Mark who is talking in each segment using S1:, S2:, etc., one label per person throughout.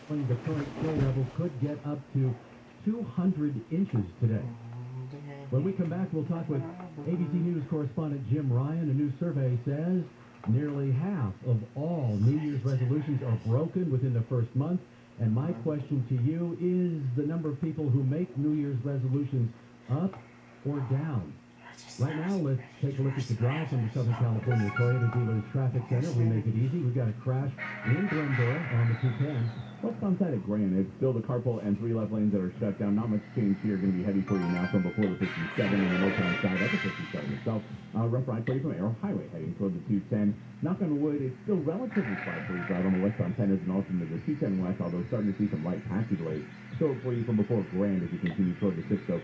S1: The current snow level could get up to 200 inches today. When we come back, we'll talk with ABC News correspondent Jim Ryan. A new survey says nearly half of all New Year's resolutions are broken within the first month. And my question to you is the number of people who make New Year's resolutions up or down? Right now, let's take a look at the drive from the Southern California Toyota Dealers Traffic Center. We make it easy. We've got a crash in Glendora on the 210.
S2: What's on side at Grand? It's still the carpool and 3 left lanes that are shut down. Not much change here. Going to be heavy for you now from before the 57 and the northbound side of the 57 itself. Rough ride for you from Arrow Highway heading toward the 210. Knock on wood, it's still relatively quiet for you drive on the westbound 10 and also into the 210 west, although starting to see some light patchy delays. Show it for you from before Grand as you continue toward the 605.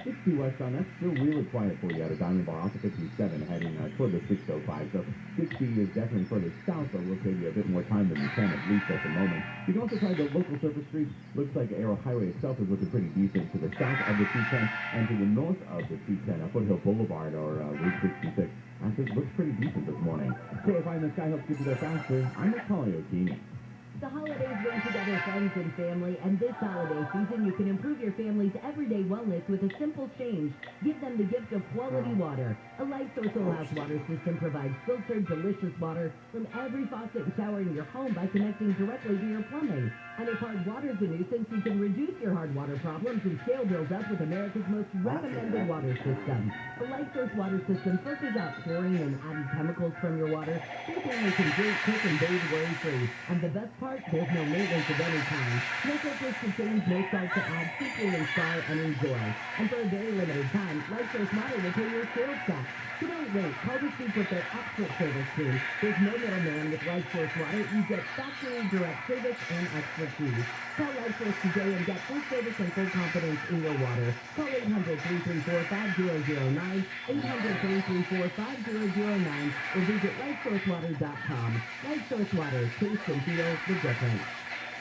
S2: 60 westbound, that's still really quiet for you out of Diamond Bar off the 57 heading toward the 605. So 60 is definitely further south, but will save you a bit more time than you can at least at the moment. You can also try the local surface street. Looks like Arrow Highway itself is looking pretty decent to the south of the 210 and to the north of the 210. Foothill Boulevard or Route 66. Actually, it looks pretty decent this morning. KFI in the Sky helps get you there faster. I'm Macaulay O'Keefe.
S3: The holidays bring together friends and family, and this holiday season you can improve your family's everyday wellness with a simple change. Give them the gift of quality water. A LifeSource Whole House water system provides filtered, delicious water from every faucet and shower in your home by connecting directly to your plumbing. And if hard water is a nuisance, you can reduce your hard water problems and scale bills up with America's most recommended water system. The LifeSource water system filters out chlorine and added chemicals from your water. Your family can drink, cook, and bathe worry-free. And the best part, there's no maintenance of any kind. No filters to change, no salt to add. Simply install and enjoy. And for a very limited time, LifeSource Water will pay your sales tax. So don't wait. Call to speak with their expert service team. There's no middleman with LifeSource Water. You get factory direct service and expertise. Call LifeSource today and get full service and full confidence in your water. Call 800-334-5009, 800-334-5009, or visit LifeSourceWater.com. LifeSource Water, taste and feel the difference.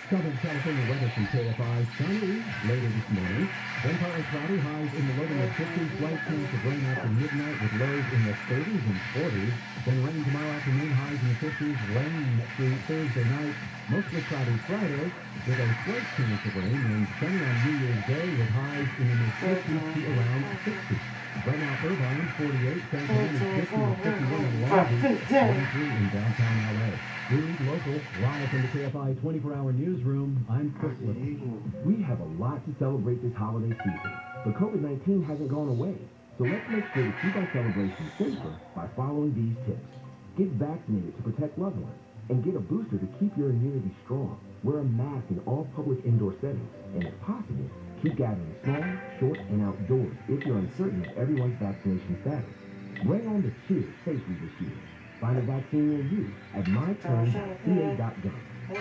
S1: Southern California weather from KFI. Sunny later this morning. Then partly cloudy, highs in the low to mid-50s. Slight chance of rain after midnight with lows in the 30s and 40s. Then rain tomorrow afternoon, highs in the 50s. Rain through Thursday night. Mostly cloudy Friday with a slight chance of rain. And sunny on New Year's Day with highs in the mid-50s to around 60. Right now, Irvine, 48. San Antonio, 50 and 51 in Long Beach. 43 in downtown LA. We read local, live from the KFI 24-hour newsroom. I'm Chris Little.
S4: We have a lot to celebrate this holiday season, but COVID-19 hasn't gone away. So let's make sure to keep our celebrations safer by following these tips. Get vaccinated to protect loved ones, and get a booster to keep your immunity strong. Wear a mask in all public indoor settings, and if possible, keep gatherings small, short, and outdoors if you're uncertain of everyone's vaccination status. Bring on the cheer safely this year. Find a vaccine near you at myturn.ca.gov.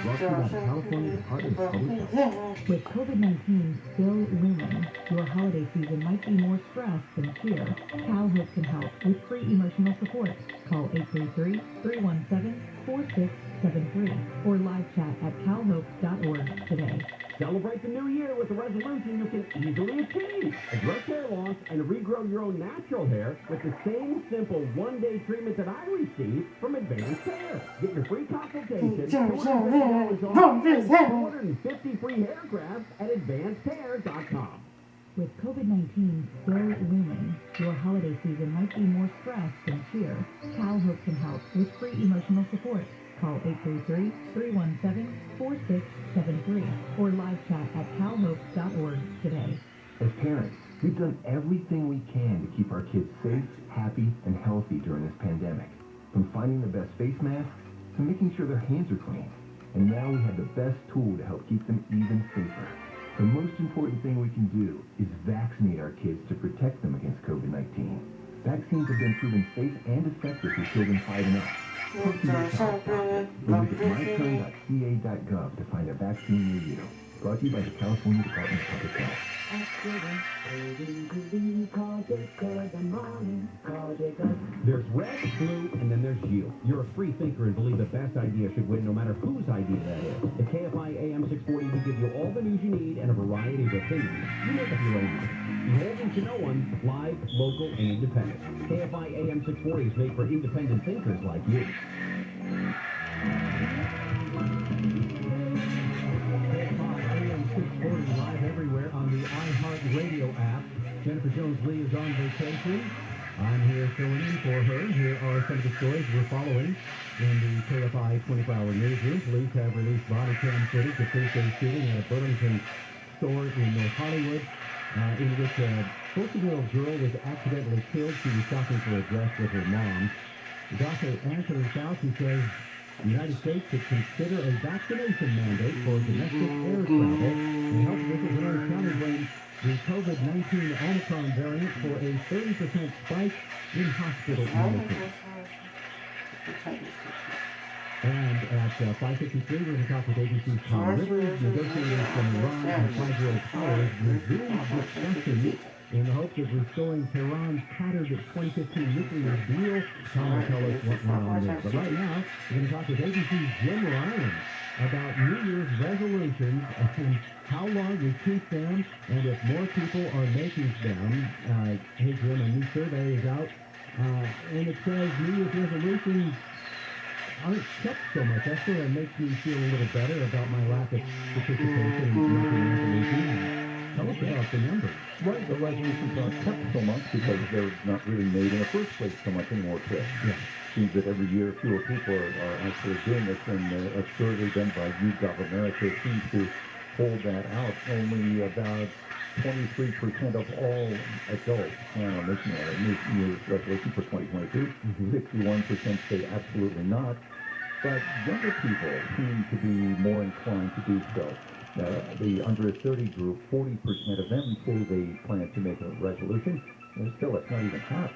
S4: Brought to you by the California Department of Public Health.
S5: With COVID-19 still looming, your holiday season might be more stress than cheer. Cal Hope can help with free emotional support. Call 833-317-4673 or live chat at calhope.org today.
S2: Celebrate the new year with a resolution you can easily achieve. Address hair loss and regrow your own natural hair with the same simple one-day treatment that I received from Advanced Hair. Get your free consultation, $250 off, and 250 free hair grafts at advancedhair.com.
S5: With COVID-19 still looming, your holiday season might be more stress than cheer. Cal Hope can help with free emotional support. Call 833-317-4673 or live chat at calhope.org today.
S4: As parents, we've done everything we can to keep our kids safe, happy, and healthy during this pandemic. From finding the best face masks to making sure their hands are clean. And now we have the best tool to help keep them even safer. The most important thing we can do is vaccinate our kids to protect them against COVID-19. Vaccines have been proven safe and effective for children 5 and up. Talk to your child doctor or visit myturn.ca.gov to find a vaccine near you. Brought to you by the California Department of Public Health.
S1: There's red, blue, and then there's you. You're a free thinker and believe the best idea should win no matter whose idea that is. At KFI AM 640, we give you all the news you need and a variety of opinions. You make up your own mind. Beholden to no one, live, local, and independent. KFI AM 640 is made for independent thinkers like you. there on the iHeartRadio app. Jennifer Jones-Lee is on vacation. I'm here filling in for her. Here are some of the stories we're following in the KFI 24-hour newsroom. Police have released body cam footage of Thursday's shooting at a Burlington store in North Hollywood, in which a 14-year-old girl was accidentally killed. She was shopping for a dress with her mom. Dr. Anthony Fauci says the United States should consider a vaccination mandate for domestic air travel, and health officials in Orange County blame the COVID-19 Omicron variant for a 30% spike in hospital admissions. And at 5:53, we're going to talk with ABC's Tom Rivers. Negotiators from Iran and 5-year-old powers resumed discussions in the hopes of restoring Tehran's tattered 2015 nuclear deal. Tom will tell us what went on there. But right now, we're going to talk with ABC's Jim Ryan about New Year's resolutions and how long we keep them and if more people are making them. Hey Jim, a new survey is out, and it says New Year's resolutions aren't kept so much. That sort of makes me feel a little better about my lack of participation in making resolutions. Tell us about the numbers.
S6: Right, the resolutions aren't kept so much because they're not really made in the first place so much anymore, Chris.
S1: Yeah.
S6: Seems that every year fewer people are actually doing this, and a survey done by YouGov America seems to hold that out. Only about 23% of all adults plan on making a New Year's resolution for 2022. 61% say absolutely not. But younger people seem to be more inclined to do so. The under 30 group, 40% of them say they plan to make a resolution. And still, it's not even half.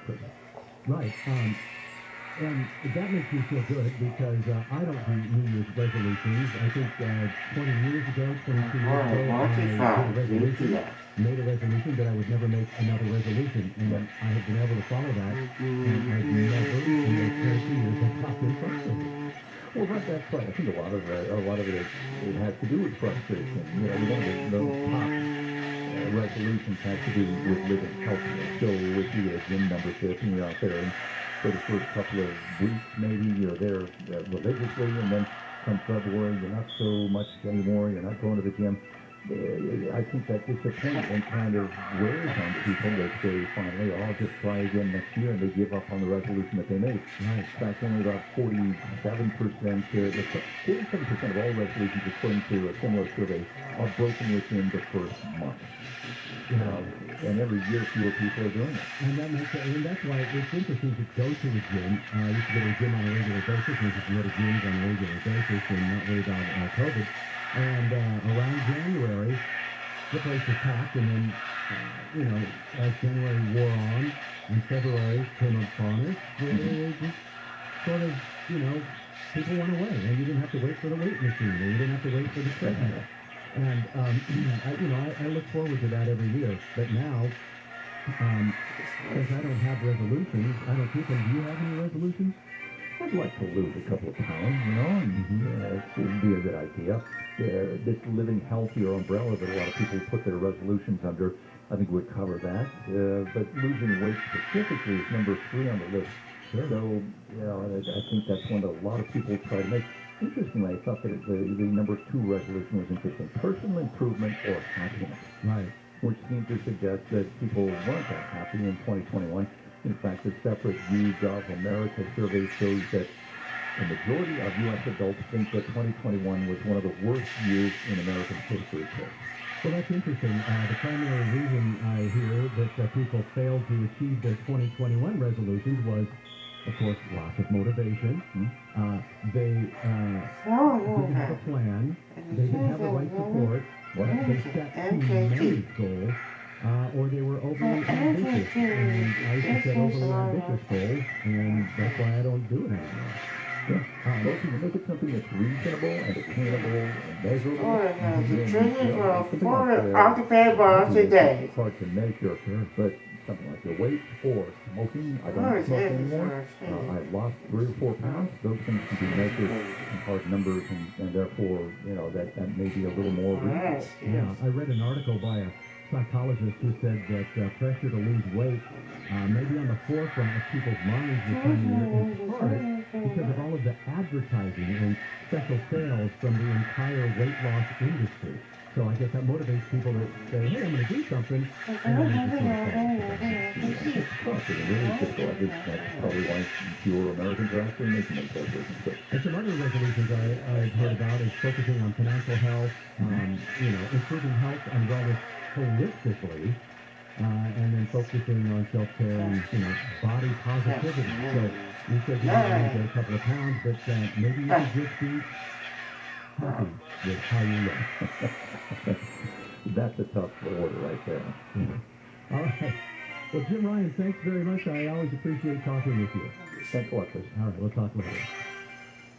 S1: Right. And that makes me feel good because I don't do New Year's resolutions. I think 20 years ago, 22 years ago, made a resolution that I would never make another resolution. And I have been able to follow that. And I've never, in those 22 years, have popped in front of me.
S6: Well, that's right. I think a lot of it has to do with frustration. You know, one of the top resolutions has to do with living healthier. So if you get gym membership and you're out there and for the first couple of weeks, maybe you're there religiously, and then come February, you're not so much anymore. You're not going to the gym. I think that disappointment kind of wears on people. They say, finally, I'll just try again next year, and they give up on the resolution that they made. Right. In fact, only about 47% of all resolutions, according to a similar survey, are broken within the first month. And every year fewer people are doing it.
S1: And that's why it's interesting to go to a gym. I used to go to a gym on a regular basis, and you go to gyms on a regular basis and not worry about COVID. And around January, the place was packed, and then, as January wore on, and February came upon us, it just sort of, people went away, and you didn't have to wait for the weight machine, or you didn't have to wait for the treadmill. And, I look forward to that every year. But now, since I don't have resolutions, I don't keep them. Do you have any resolutions?
S6: I'd like to lose a couple of pounds, and it would be a good idea. This living healthier umbrella that a lot of people put their resolutions under, I think would cover that. But losing weight specifically is number 3 on the list. Sure. So, I think that's one that a lot of people try to make. Interestingly, I thought that the number 2 resolution was interesting. Personal improvement or happiness.
S1: Right.
S6: Which seemed to suggest that people weren't that happy in 2021. In fact, a separate YouGov America survey shows that the majority of U.S. adults think that 2021 was one of the worst years in American history.
S1: Well, that's interesting. The primary reason I hear that people failed to achieve their 2021 resolutions was, of course, loss of motivation. They didn't have a plan. They didn't have the right support. They set too many goals. Or they were overly ambitious. And I used to set overly ambitious goals, and that's why I don't do it anymore.
S6: Well, can you make it something that's reasonable and attainable and measurable?
S7: Occupied bars a day.
S6: It's hard to measure, but something like your weight or smoking. I don't smoke anymore. I lost 3 or 4 pounds. Those things can be measured in hard numbers, and therefore, that may be a little more reasonable.
S1: Yeah, I read an article by a psychologist who said that pressure to lose weight may be on the forefront of people's minds this time of year, in part because of all of the advertising and special sales from the entire weight loss industry. So I guess that motivates people to say, hey, I'm going to do something. And then they just sort of fall into that.
S6: It's tough and really difficult. I think that's probably why fewer Americans are actually making those resolutions. But
S1: And some other resolutions I've heard about is focusing on financial health, improving health and wellness holistically, and then focusing on self-care and, body positivity. So you said you might lose a couple of pounds, but maybe you could just be happy with how you look.
S6: that's a tough order right there.
S1: All right. Well, Jim Ryan, thanks very much. I always appreciate talking with you.
S6: Thanks a lot, Chris.
S1: All right, we'll talk later.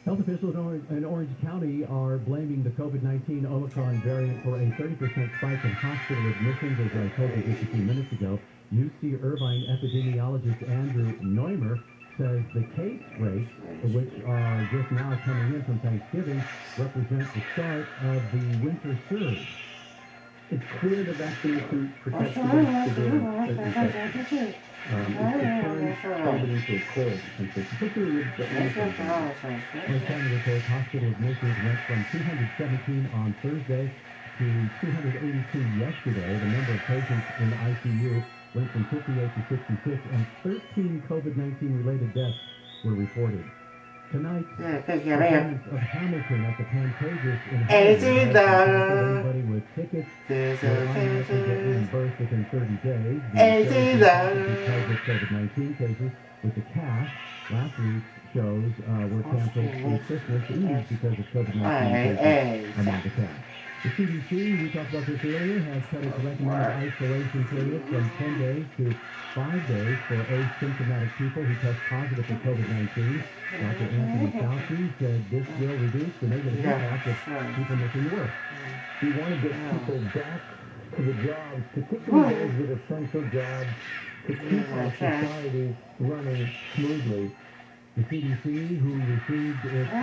S1: Health officials in Orange County are blaming the COVID-19 Omicron variant for a 30% spike in hospital admissions, as I told you just a few minutes ago. UC Irvine epidemiologist Andrew Neumer says the case rates, which are just now coming in from Thanksgiving, represent the start of the winter surge.
S6: It's clear the vaccination protects against severe infection. It turns COVID into a cold, essentially, particularly with the Omicron variant.
S1: Orange County reports hospital admissions went from 217 on Thursday to 282 yesterday. The number of patients in the ICU went from 58 to 66, and 13 COVID-19 related deaths were reported. Tonight, performance of Hamilton at the Pantages in Hollywood has anybody with tickets will automatically get reimbursed within 30 days. Because of COVID-19 cases, with the cast, last week's shows were canceled through Christmas Eve because of COVID-19 cases among the cast. The CDC, we talked about this earlier, has cut its recommended isolation period from 10 days to 5 days for asymptomatic people who test positive for COVID-19. Dr. Anthony Fauci said this will reduce the negative impact of people missing work.
S6: We want to get people back to the jobs, particularly those with essential jobs, to keep our society running smoothly.
S1: The CDC, who received its, the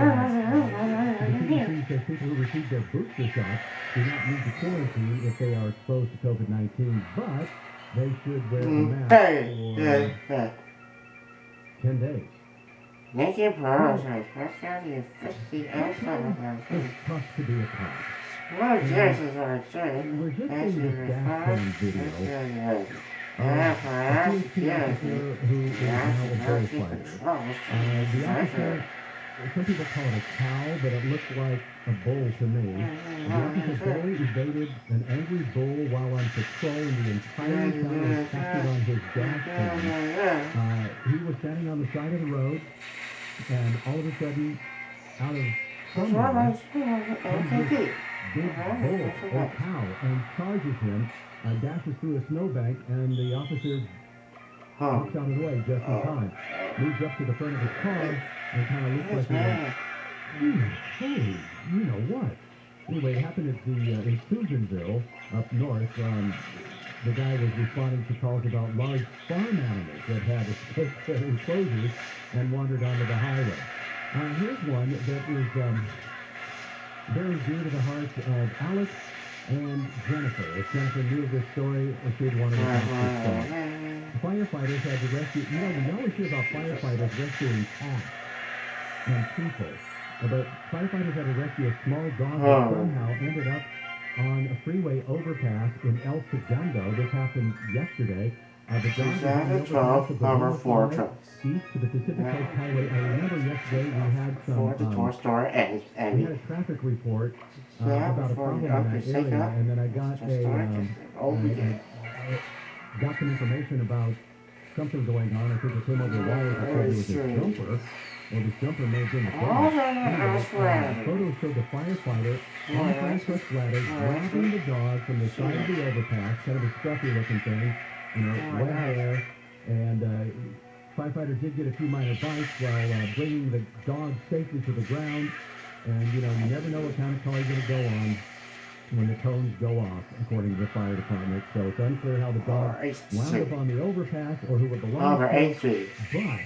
S1: CDC says people who received their booster shots do not need to quarantine if they are exposed to COVID-19, but they should wear a mask for 10 days. It's tough to be a cop. We're just seeing this background video. A PhD officer who is now a bull fighter. The officer, some people call it a cow, but it looked like a bull to me. The officer barely evaded an angry bull while on patrol, and the entire town was captured on his dash cam. He was standing on the side of the road, and all of a sudden, out of somewhere, comes this big bull or cow and charges him. Dashes through a snowbank, and the officer walks out of the way just in time. Moves up to the front of his car and kind of looks like hey, you know what? Anyway, it happened at in Susanville up north. The guy was responding to calls about large farm animals that had escaped enclosures and wandered onto the highway. Here's one that is very dear to the hearts of Alex and Jennifer. If Jennifer knew of this story, she'd want to report this story. Firefighters had to rescue, we always hear about firefighters rescuing cats and people, but firefighters had to rescue a small dog that somehow ended up on a freeway overpass in El Segundo. This happened yesterday. The dog was on the overpass of the 105 east to the Pacific Coast Highway. I remember yesterday we had some, we had a traffic report about a problem in that area, and then I got got some information about something going on. I think it came over the wires that said there was a jumper, or this jumper may have been the dog. Photos showed the firefighter on the fire truck ladder grabbing the dog from the side of the overpass, kind of a scruffy looking thing, wet hair, and firefighter did get a few minor bites while bringing the dog safely to the ground. And, you never know what kind of call you're going to go on when the tones go off, according to the fire department. So it's unclear how the dog wound up on the overpass or who it belonged to. But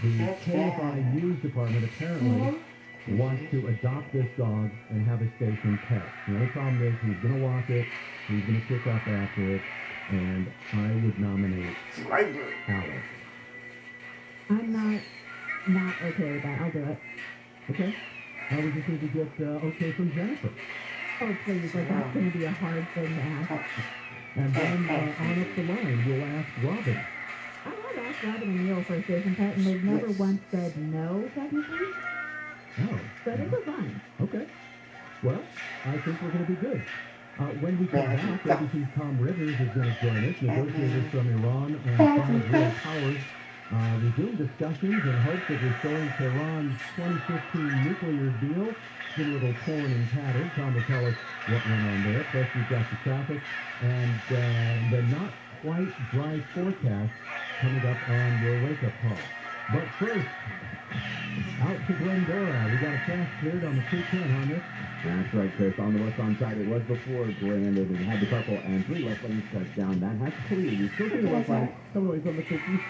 S1: the Kfi News department apparently wants to adopt this dog and have a station pet. The only problem is he's going to walk it, he's going to kick up after it, and I would nominate Alex.
S5: I'm not okay with that. I'll do it.
S1: Okay. I would just need to get okay from Jennifer.
S5: Oh, please, like that's going to be a hard thing to ask.
S1: And then on up the line, we'll ask Robin.
S5: I have asked Robin and Neil for a station pet, and they've never once said no, technically.
S1: Oh.
S5: So I think we're fine.
S1: Okay. Well, I think we're going to be good. When we come back, ABC's Tom Rivers is going to join us. Negotiators from Iran and five world powers resume discussions in hopes of restoring Tehran's 2015 nuclear deal. It's been a little torn and tattered. Tom will tell us what went on there. Plus, we've got the traffic and the not quite dry forecast coming up on your wake-up call. But first, out to Glendora. We got a fast cleared on the 210 on this.
S2: That's right, Chris. On the westbound side, it was before Granted. It had the purple and 3 left lanes touchdown. That has cleared. You still see the west line coming away from the 57. You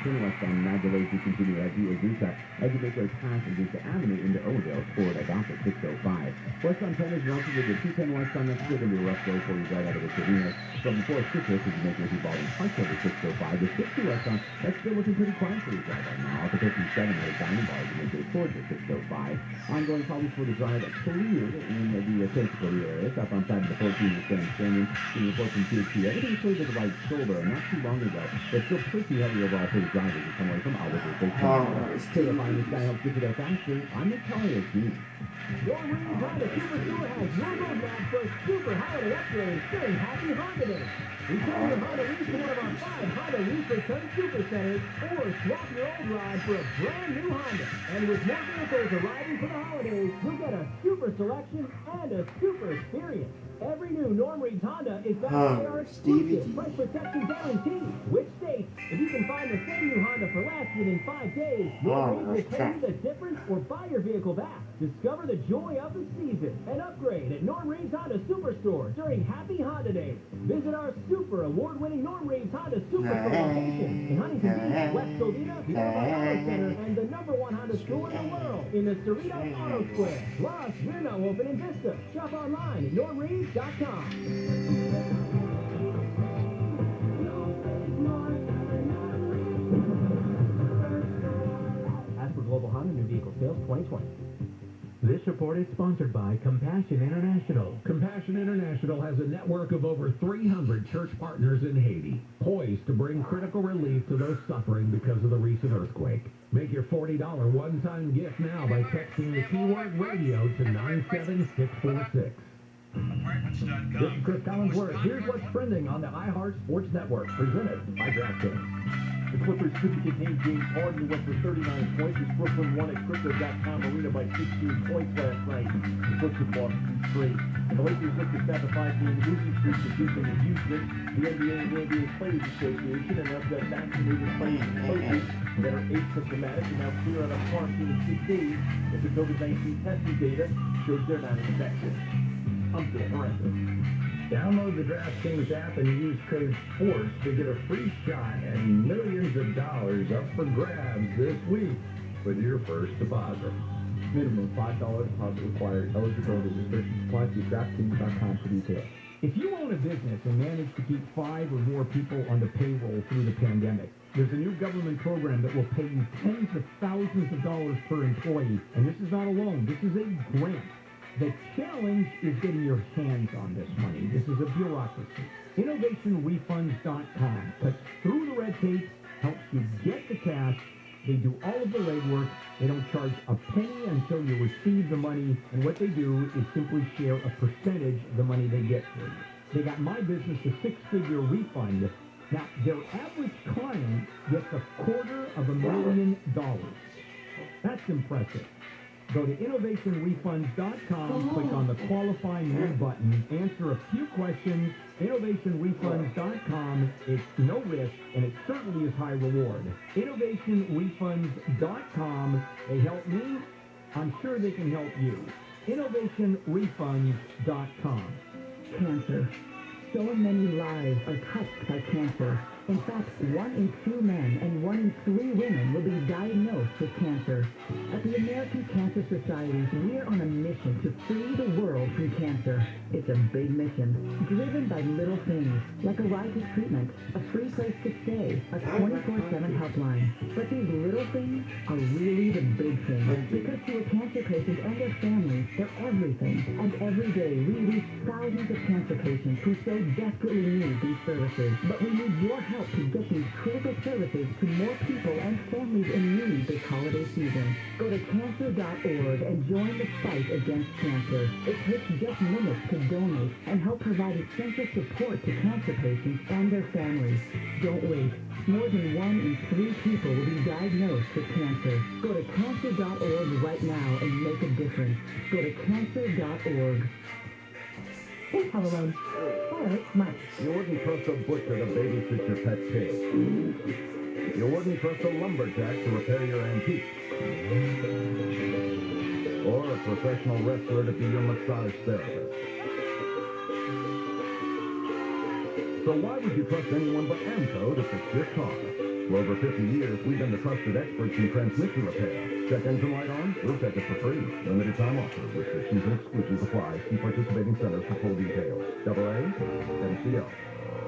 S2: turn westbound, now delays you continue as you Azusa as you make your pass Azusa Avenue into Owendale toward about the 605. Westbound 10 is relative to the 210 westbound. That's still going to be a rough go for you right out of the Covina. From before Citrus, as you make your two-ball parts over 605. The 60 westbound, that's still looking pretty quiet for you right now. At the 57 at a diamond bar, you make your towards the 605. Ongoing problems for the drive cleared in the Central area. Up on side of the 14 is Grand Canyon. In the 14 QT, everything's cleared to the right shoulder. Not too long ago, but still pretty heavy overall for the drivers who come away from Albuquerque. To find this guy helps get to there faster. I'm the Talia team.
S1: Your Ring Honda Superstore has your roadmap for super holiday upgrades during Happy Honda Day. Return your Honda lease to one of our 5 Honda Lease Return Super Centers or swap your old ride for a brand new Honda. And with more vehicles arriving for the holidays, you'll get a super selection and a super experience. Every new Norm Reed's Honda is backed by our exclusive price protection guarantee, which states if you can find the same new Honda for less within 5 days, Norm Reed's will pay you the difference or buy your vehicle back. Discover the joy of the season and upgrade at Norm Reed's Honda Superstore during Happy Honda Days. Visit our super award-winning Norm Reed's Honda Superstore location in Huntington Beach, West Covina, the Auto Center, and the #1 Honda store in the world in the Cerrito Auto Square. Plus, we're now open in Vista. Shop online at normreeds.com. As for Global Honda New Vehicle Sales 2020. This report is sponsored by Compassion International. Compassion International has a network of over 300 church partners in Haiti, poised to bring critical relief to those suffering because of the recent earthquake. Make your $40 one-time gift now by texting the keyword radio to 97646. This is Chris Collinsworth. Here's what's trending on the iHeart Sports Network, presented by DraftKings.
S8: The Clippers couldn't contain James Harden, who went for 39 points as Brooklyn won at Crypto.com Arena by 16 points last night. The Clippers lost 2 straight. The Lakers looked to snap a 5-game losing streak to Houston and Houston. The NBA and the NBA Players Association announced that vaccinated players and coaches that are asymptomatic are now clear out of quarantine in 6 days if the COVID-19 testing data shows they're not infected. I'm Bill Horrendous.
S1: Download the DraftKings app and use code SPORTS to get a free shot at millions of dollars up for grabs this week with your first deposit.
S6: Minimum $5 deposit required. Eligibility restrictions apply. See DraftKings.com for details.
S1: If you own a business and manage to keep 5 or more people on the payroll through the pandemic, there's a new government program that will pay you tens of thousands of dollars per employee. And this is not a loan. This is a grant. The challenge is getting your hands on this money. This is a bureaucracy. InnovationRefunds.com cuts through the red tape, helps you get the cash. They do all of the legwork. They don't charge a penny until you receive the money. And what they do is simply share a percentage of the money they get for you. They got my business a 6-figure refund. Now, their average client gets $250,000. That's impressive. Go to InnovationRefunds.com, click on the Qualify Me button, answer a few questions. InnovationRefunds.com. It's no risk, and it certainly is high reward. InnovationRefunds.com. They help me. I'm sure they can help you. InnovationRefunds.com.
S5: Cancer. So many lives are touched by cancer.
S3: In fact, 1 in 2 men and 1 in 3 women will be diagnosed with cancer. At the American Cancer Society, we're on a mission to free the world from cancer. It's a big mission, driven by little things, like a ride to treatment, a free place to stay, a 24/7 helpline. But these little things are really the big things, because to a cancer patient and their families, they're everything. And every day, we reach thousands of cancer patients who so desperately need these services. But we need your help to get these critical services to more people and families in need this holiday season. Go to cancer.org and join the fight against cancer. It takes just minutes to donate and help provide essential support to cancer patients and their families. Don't wait. More than 1 in 3 people will be diagnosed with cancer. Go to cancer.org right now and make a difference. Go to cancer.org.
S5: Hey, Halloween. Oh, it's Mike.
S2: You wouldn't trust a butcher to babysit your pet pig. You wouldn't trust a lumberjack to repair your antique. Or a professional wrestler to be your massage therapist. So why would you trust anyone but AMCO to fix your car? For over 50 years, we've been the trusted experts in transmission repair. Check engine light on? We'll check it for free. Limited time offer. Restrictions and exclusions apply. See participating centers for full details. AA MCO.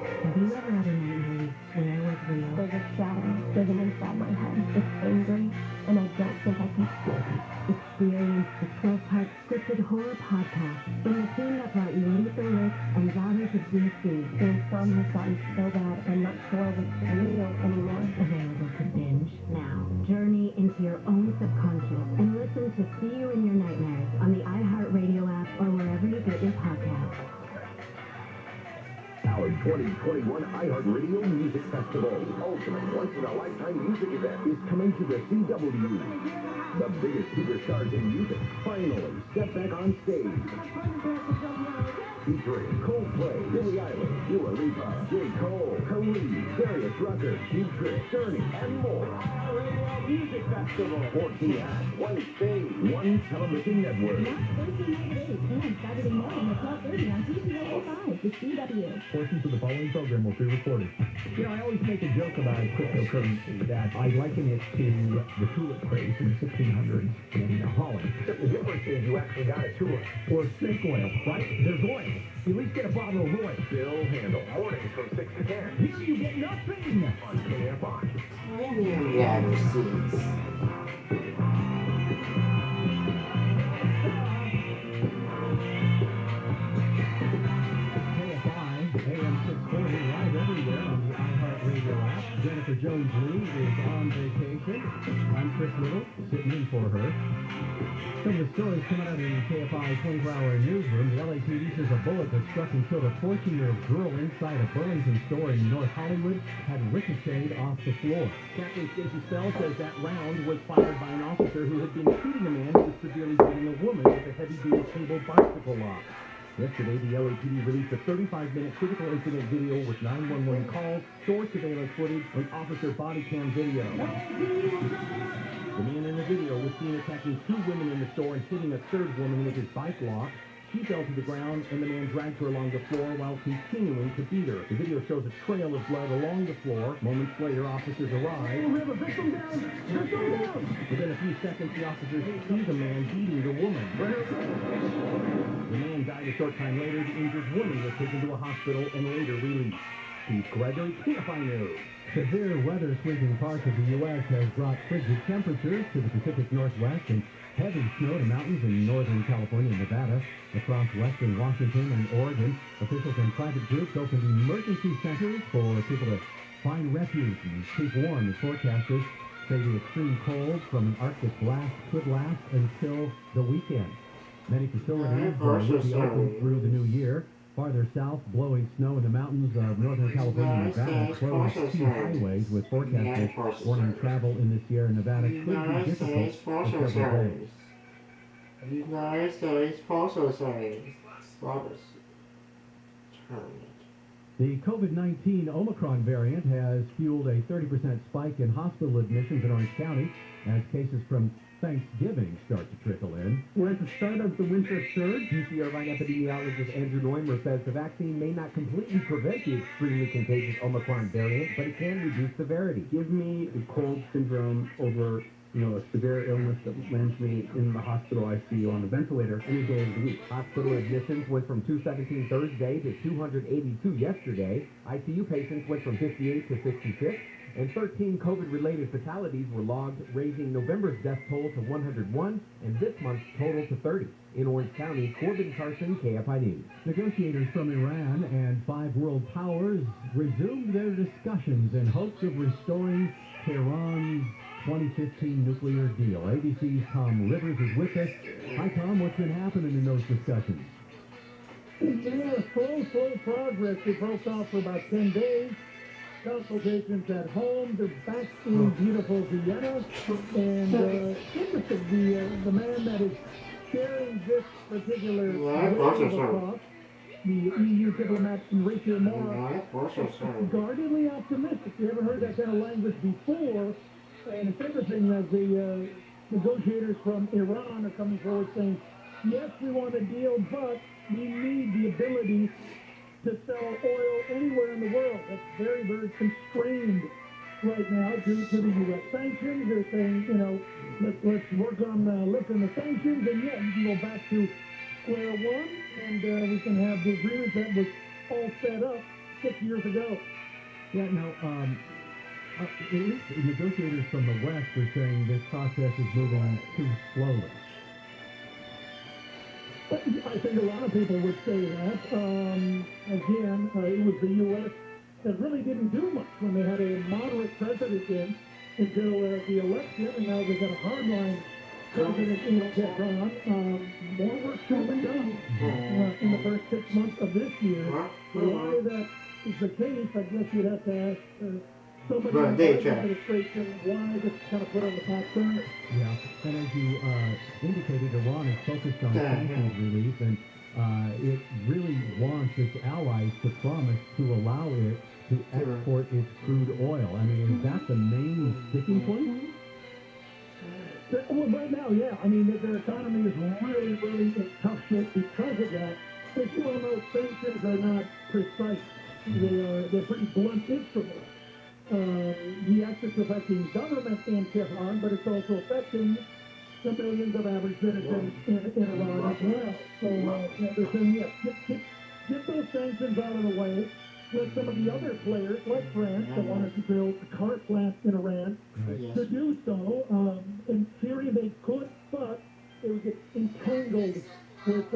S5: Have you ever had a nightmare where I was real? There's a shadow living inside my head. It's angry, and I don't think I can sleep. Experience the 12-part scripted horror podcast from the team that brought you Lethal Rick and Daughters of DC. The insomnia has gotten so bad, I'm not sure what's real anymore.
S3: Available to binge now. Journey into your own subconscious and listen to See You in Your Nightmares on the iHeartRadio app or wherever you get your podcasts.
S9: Our 2021 iHeartRadio Music Festival, the ultimate once-in-a-lifetime music event, is coming to the CW. The biggest superstars in music finally step back on stage. Featuring Coldplay, Billie Eilish, Dua Lipa, J. Cole, Khalid, Darius Rucker, Cheap Trick, Journey, and more. iHeartRadio Music Festival. 14 acts, one stage, one television network.
S5: And Saturday morning at 12:30 on TCO5, the CW.
S6: Portions of the following program will be recorded.
S8: You know, I always make a joke about cryptocurrency that I liken it to the tulip craze in the 1600s in Holland.
S9: Except the difference is you actually got a tour.
S8: Or snake oil, right? There's oil. You at least get a bottle of oil.
S9: Bill Handel, mornings from 6 to 10.
S8: Here you get nothing.
S9: On KFI.
S7: Yeah, receipts.
S1: KFI, AM 640, live everywhere on the iHeartRadio app. Jennifer Jones-Lee is on vacation. I'm Chris Little, sitting in for her. Some of the stories coming out in the KFI 24-hour newsroom. The LAPD says a bullet that struck and killed a 14-year-old girl inside a Burlington store in North Hollywood had ricocheted off the floor.
S2: Captain Stacey Spell says that round was fired by an officer who had been shooting a man who was severely beating a woman with a heavy-duty cable bicycle lock. Yesterday, the LAPD released a 35-minute critical incident video with 911 calls, store surveillance footage, and officer body cam video. The man in the video was seen attacking 2 women in the store and hitting a 3rd woman with his bike lock. She fell to the ground, and the man dragged her along the floor while continuing to beat her. The video shows a trail of blood along the floor. Moments later, officers arrive.
S8: We have a victim down. Victim down.
S2: Within a few seconds, the officers see the man beating the woman. The man died a short time later. The injured woman was taken to a hospital and later released. Steve Gregory, KFI News.
S1: Severe weather sweeping parts of the U.S. has brought frigid temperatures to the Pacific Northwest and heavy snow to mountains in northern California and Nevada. Across western Washington and Oregon, officials and private groups opened emergency centers for people to find refuge and keep warm as forecasters say the extreme cold from an Arctic blast could last until the weekend. Many facilities will be open through the new year. Farther south, blowing snow in the mountains of northern California and Nevada closed 2 highways, with forecasters warning travel in the Sierra Nevada could be difficult for several days.
S7: United States Postal Service. Roberts. Turn it.
S1: The COVID-19 Omicron variant has fueled a 30% spike in hospital admissions in Orange County as cases from Thanksgiving start to trickle in.
S10: We're at the start of the winter surge. UC Irvine epidemiologist Andrew Neumer says the vaccine may not completely prevent the extremely contagious Omicron variant, but it can reduce severity.
S11: Give me a cold syndrome over, a severe illness that lands me in the hospital ICU on the ventilator any day of the week.
S10: Hospital admissions went from 217 Thursday to 282 yesterday. ICU patients went from 58 to 66. And 13 COVID-related fatalities were logged, raising November's death toll to 101 and this month's total to 30. In Orange County, Corbin Carson, KFI News.
S1: Negotiators from Iran and 5 world powers resumed their discussions in hopes of restoring Tehran's 2015 nuclear deal. ABC's Tom Rivers is with us. Hi, Tom. What's been happening in those discussions?
S12: Slow progress. It broke off for about 10 days. Consultations at home. They're back in beautiful Vienna. And interesting, the man that is sharing this particular talk, the EU diplomat Enrique Mora, guardedly optimistic. You haven't heard that kind of language before. And it's interesting that the negotiators from Iran are coming forward saying, yes, we want a deal, but we need the ability to sell oil anywhere in the world. That's very, very constrained right now due to the U.S. sanctions. They're saying, let's work on lifting the sanctions, and yeah, you can go back to square one, and we can have the agreement that was all set up 6 years ago.
S1: Yeah, now, at least negotiators from the West are saying this process is moving too slowly.
S12: I think a lot of people would say that. Again, it was the U.S. that really didn't do much when they had a moderate president in until the election, and now they've got a hardline president in Tehran. More work should have been done in the first 6 months of this year. Why that is the case, I guess you'd have to ask somebody in the administration why this kind of put on the back burner.
S1: Yeah, and as you indicated, Iran is focused on sanctions relief, and it really wants its allies to promise to allow it to export its crude oil. I mean, is that the main sticking point?
S12: Well, right now, yeah. I mean, their economy is really, really in tough shape because of that. As you all know, sanctions are not precise. They're pretty blunt instruments. Yes, it's affecting government in Tehran, but it's also affecting the millions of average citizens in Iran as well. So they're saying, yes, get those sanctions out of the way. Let some of the other players, like France, that wanted to build a car plant in Iran, to do so. In theory, they could, but they would get entangled with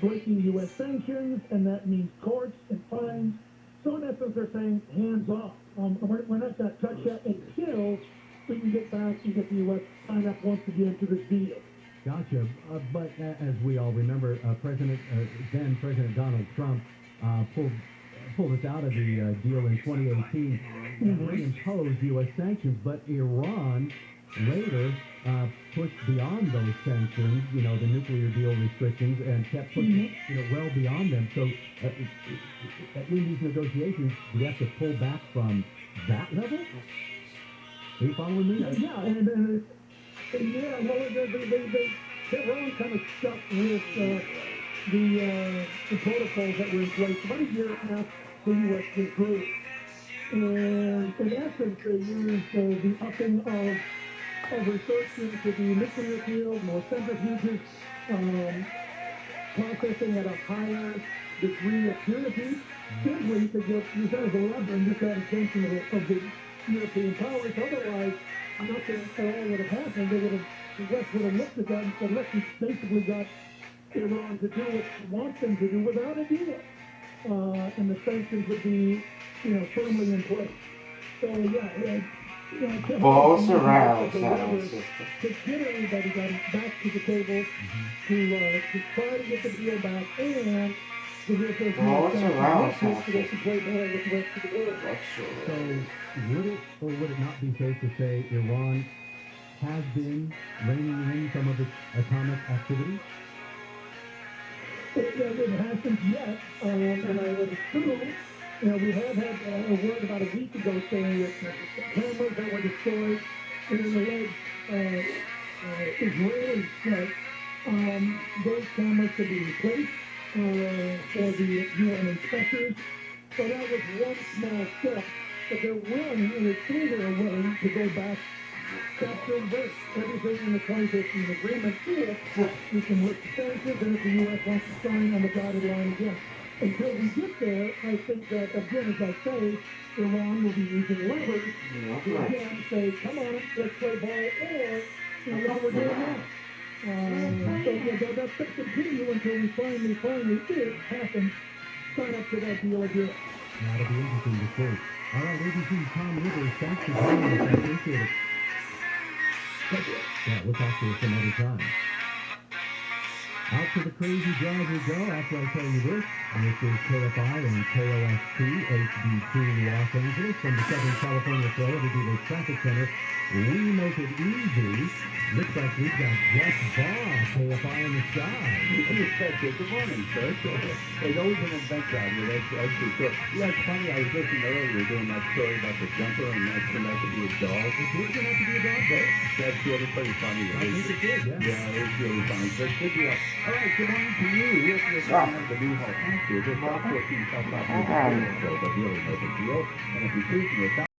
S12: breaking U.S. sanctions, and that means courts and fines. So in essence, they're saying, hands off. We're not going to touch that until we can get back and get the U.S. sign up once again to this deal.
S1: Gotcha. But as we all remember, then President Donald Trump pulled us out of the deal in 2018 and reimposed U.S. sanctions, but Iran later pushed beyond those sanctions, the nuclear deal restrictions, and kept pushing, well beyond them. So in these negotiations, do we have to pull back from that level? Are you following me?
S12: Yeah, and Tehran kind of stuck with the protocols that were in place about a year after the U.S. withdrew. And in essence, they used the upping of research into the nuclear field, more centrifuges, processing at a higher degree of purity, simply to get reserve the lever and get that attention of the European powers. Otherwise, nothing at all would have happened. They would have, the West would have looked at that and said, look, we basically got Iran to do what we want them to do without a deal. And the sanctions would be, firmly in place. So,
S7: Balls around sound system.
S12: To get everybody back to the table, to try to get the deal back, and to get those
S7: Balls around
S12: to
S7: sound
S12: play
S7: system.
S12: ball with the rest of the world.
S1: So would it or would it not be safe to say Iran has been reining in some of its atomic activity?
S12: It hasn't yet, and I would assume, we have had a word about a week ago saying that the cameras that were destroyed and then the alleged Israeli strike, those cameras could be replaced for the UN inspectors. So that was one small step, but they're willing, and it's clear they're willing to go back, chapter and verse, everything in the 2015 agreement, if we can lift sanctions and if the U.S. wants to sign on the dotted line again. Until we get there, I think that, again, as I say, Iran will be using leverage to again say, come on, let's play ball, or, what we're doing now. So yeah, that's going to continue until we finally, if it happens, sign up for that deal again.
S1: That'll be interesting to see. All right, ABC's Tom Rivers, thanks for joining us. I appreciate it. Yeah, we'll talk to you some other time. Out to the crazy drive we go after I tell you this. And this is KFI and KOST, HD2 Los Angeles. From the Southern California Florida to the traffic center, we make it easy. Looks like we've got Jeff Baugh, KFI in the sky.
S6: Good morning, sir. It's always an adventure out here, that's for sure. Yeah, it's funny, I was listening earlier doing that story about the jumper, and that turned out to be a dog.
S1: It did turn out to be a dog, though.
S6: That's really pretty funny.
S1: I think it did, yeah.
S6: Yeah, it was really funny. But good deal. All right, good morning to you. We're going to the new home. Thank you. Just talk about the but really no big deal. And if you choose to